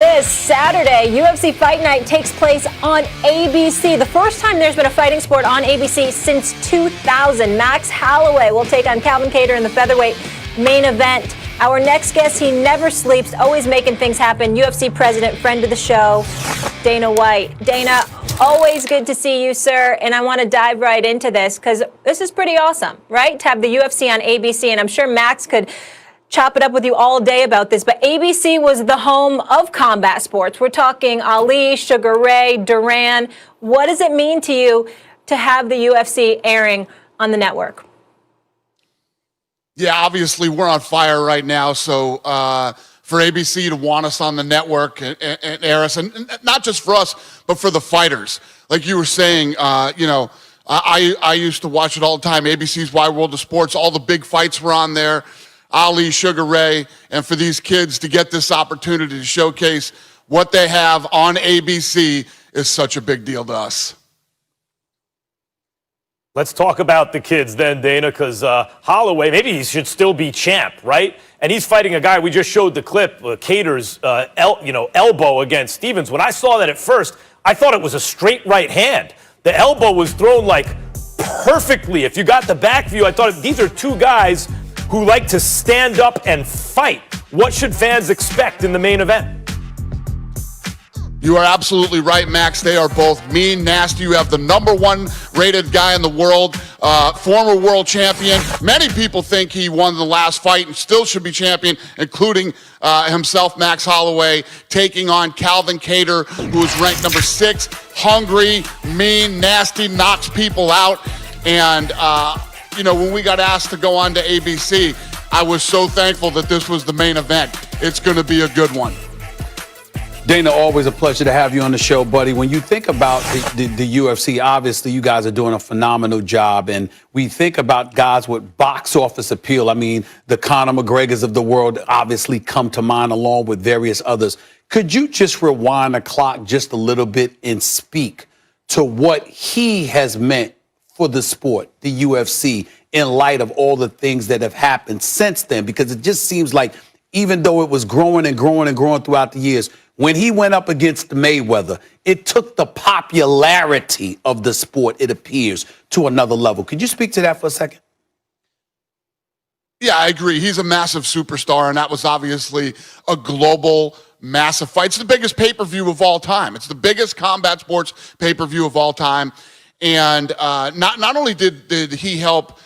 This Saturday, UFC Fight Night takes place on ABC. The first time there's been a fighting sport on ABC since 2000. Max Holloway will take on Calvin Kattar in the featherweight main event. Our next guest, he never sleeps, always making things happen. UFC president, friend of the show, Dana White. Dana, always good to see you, sir. And I want to dive right into this because this is pretty awesome, right? To have the UFC on ABC, and I'm sure Max could chop it up with you all day about this, but ABC was the home of combat sports. We're talking Ali, Sugar Ray, Duran. What does it mean to you to have the UFC airing on the network? Yeah, obviously we're on fire right now, so for ABC to want us on the network and air us, and not just for us, but for the fighters. Like you were saying, I used to watch it all the time. ABC's Wide World of Sports, all the big fights were on there. Ali, Sugar Ray, and for these kids to get this opportunity to showcase what they have on ABC is such a big deal to us. Let's talk about the kids then, Dana, because Holloway, maybe he should still be champ, right? And he's fighting a guy, we just showed the clip, Kattar's elbow against Stevens. When I saw that at first, I thought it was a straight right hand. The elbow was thrown like perfectly. If you got the back view, I thought these are two guys who like to stand up and fight. What should fans expect in the main event? You are absolutely right, Max. They are both mean, nasty. You have the #1 rated guy in the world, former world champion. Many people think he won the last fight and still should be champion, including himself, Max Holloway, taking on Calvin Kattar, who is ranked #6. Hungry, mean, nasty, knocks people out. And when we got asked to go on to ABC, I was so thankful that this was the main event. It's going to be a good one. Dana, always a pleasure to have you on the show, buddy. When you think about the UFC, obviously you guys are doing a phenomenal job. And we think about guys with box office appeal. I mean, the Conor McGregors of the world obviously come to mind along with various others. Could you just rewind the clock just a little bit and speak to what he has meant for the sport, the UFC, in light of all the things that have happened since then? Because it just seems like even though it was growing and growing and growing throughout the years, when he went up against Mayweather, it took the popularity of the sport, it appears, to another level. Could you speak to that for a second? Yeah, I agree. He's a massive superstar, and that was obviously a global, massive fight. It's the biggest pay-per-view of all time. It's the biggest combat sports pay-per-view of all time. And not only did he help,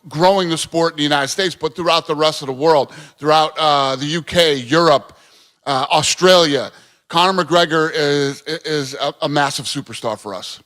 growing the sport in the United States, but throughout the rest of the world, throughout the UK, Europe, Australia. Conor McGregor is a massive superstar for us.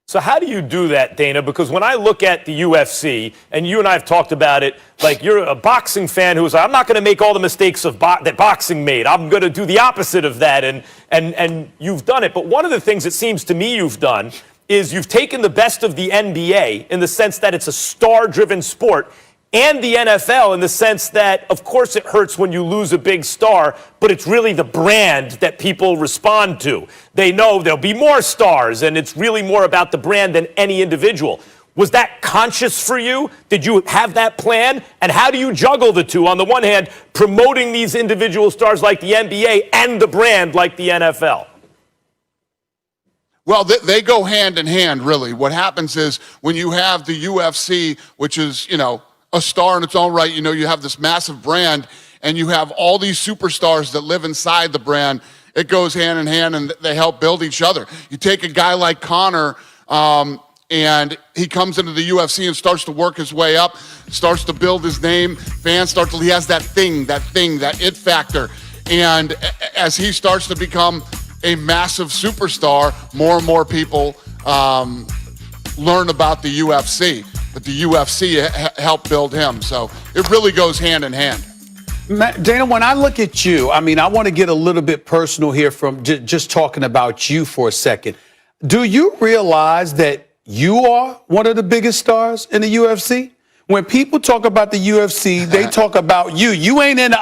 So how do you do that, Dana? Because when I look at the UFC, and you and I have talked about it, like you're a boxing fan who's like, I'm not going to make all the mistakes that boxing made. I'm going to do the opposite of that, and you've done it. But one of the things it seems to me you've done is you've taken the best of the NBA in the sense that it's a star-driven sport, and the NFL in the sense that, of course, it hurts when you lose a big star, but it's really the brand that people respond to. They know there'll be more stars, and it's really more about the brand than any individual. Was that conscious for you? Did you have that plan? And how do you juggle the two? On the one hand, promoting these individual stars like the NBA and the brand like the NFL. Well, they go hand in hand, really. What happens is when you have the UFC, which is, a star in its own right, you have this massive brand, and you have all these superstars that live inside the brand. It goes hand in hand, and they help build each other. You take a guy like Conor, and he comes into the UFC and starts to work his way up, starts to build his name. Fans he has that it factor. And as he starts to become a massive superstar, more and more people learn about the UFC. But the UFC helped build him. So it really goes hand in hand. Dana, when I look at you, I want to get a little bit personal here from just talking about you for a second. Do you realize that you are one of the biggest stars in the UFC? When people talk about the UFC, they talk about you. You ain't in the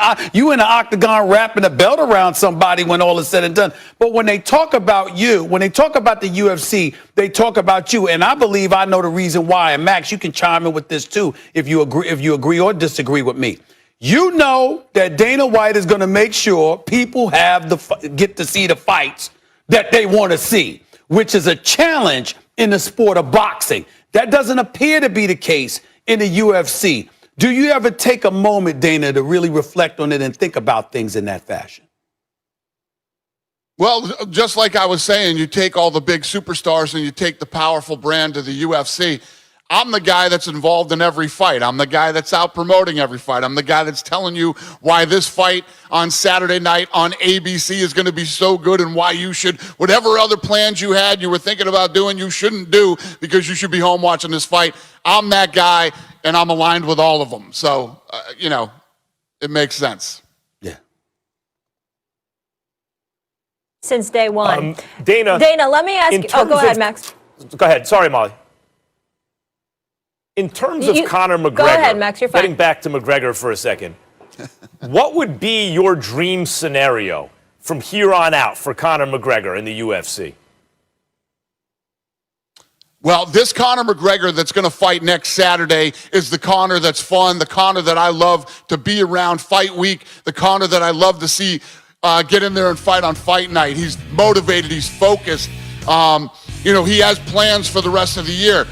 octagon wrapping a belt around somebody when all is said and done. But when they talk about you, when they talk about the UFC, they talk about you. And I believe I know the reason why. And Max, you can chime in with this too if you agree or disagree with me. You know that Dana White is going to make sure people get to see the fights that they want to see, which is a challenge in the sport of boxing. That doesn't appear to be the case in the UFC. Do you ever take a moment, Dana, to really reflect on it and think about things in that fashion? Well, just like I was saying, you take all the big superstars and you take the powerful brand of the UFC. I'm the guy that's involved in every fight. I'm the guy that's out promoting every fight. I'm the guy that's telling you why this fight on Saturday night on ABC is going to be so good and why you should, whatever other plans you had, you were thinking about doing, you shouldn't do because you should be home watching this fight. I'm that guy, and I'm aligned with all of them. So, it makes sense. Yeah. Since day one. Dana, let me ask you. Oh, go ahead, Max. Go ahead. Sorry, Molly. In terms of Conor McGregor, go ahead, Max, you're fine. Getting back to McGregor for a second, what would be your dream scenario from here on out for Conor McGregor in the UFC? Well, this Conor McGregor that's going to fight next Saturday is the Conor that's fun, the Conor that I love to be around fight week, the Conor that I love to see get in there and fight on fight night. He's motivated, he's focused. He has plans for the rest of the year.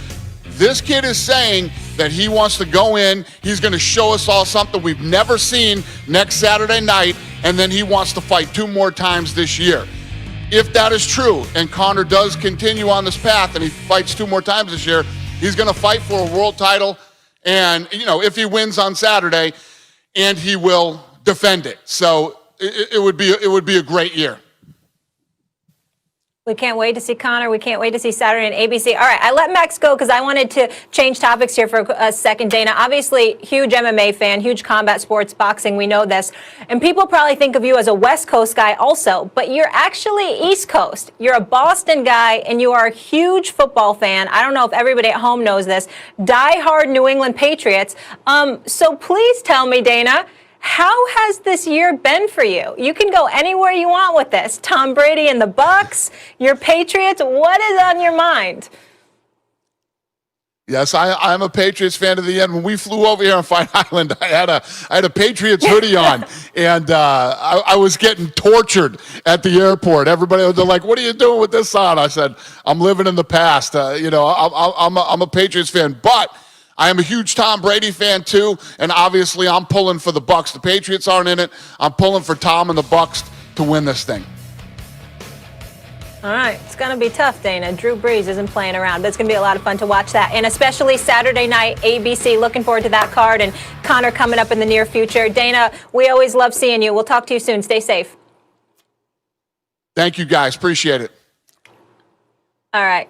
This kid is saying that he wants to go in, he's going to show us all something we've never seen next Saturday night, and then he wants to fight 2 more times this year. If that is true, and Conor does continue on this path and he fights 2 more times this year, he's going to fight for a world title, and, if he wins on Saturday, and he will defend it. So it would be a great year. We can't wait to see Conor. We can't wait to see Saturday on ABC. All right, I let Max go because I wanted to change topics here for a second, Dana. Obviously, huge MMA fan, huge combat sports, boxing, we know this. And people probably think of you as a West Coast guy also, but you're actually East Coast. You're a Boston guy, and you are a huge football fan. I don't know if everybody at home knows this. Die-hard New England Patriots. So please tell me, Dana, how has this year been for you? You can go anywhere you want with this. Tom Brady and the Bucs, your Patriots. What is on your mind? Yes, I'm a Patriots fan to the end. When we flew over here on Fight Island, I had a Patriots hoodie on, and I was getting tortured at the airport. Everybody was like, "What are you doing with this on?" I said, "I'm living in the past." I'm a Patriots fan, but I am a huge Tom Brady fan too, and obviously I'm pulling for the Bucs. The Patriots aren't in it. I'm pulling for Tom and the Bucs to win this thing. All right, it's going to be tough, Dana. Drew Brees isn't playing around, but it's going to be a lot of fun to watch that, and especially Saturday night, ABC. Looking forward to that card, and Conor coming up in the near future. Dana, we always love seeing you. We'll talk to you soon. Stay safe. Thank you, guys. Appreciate it. All right.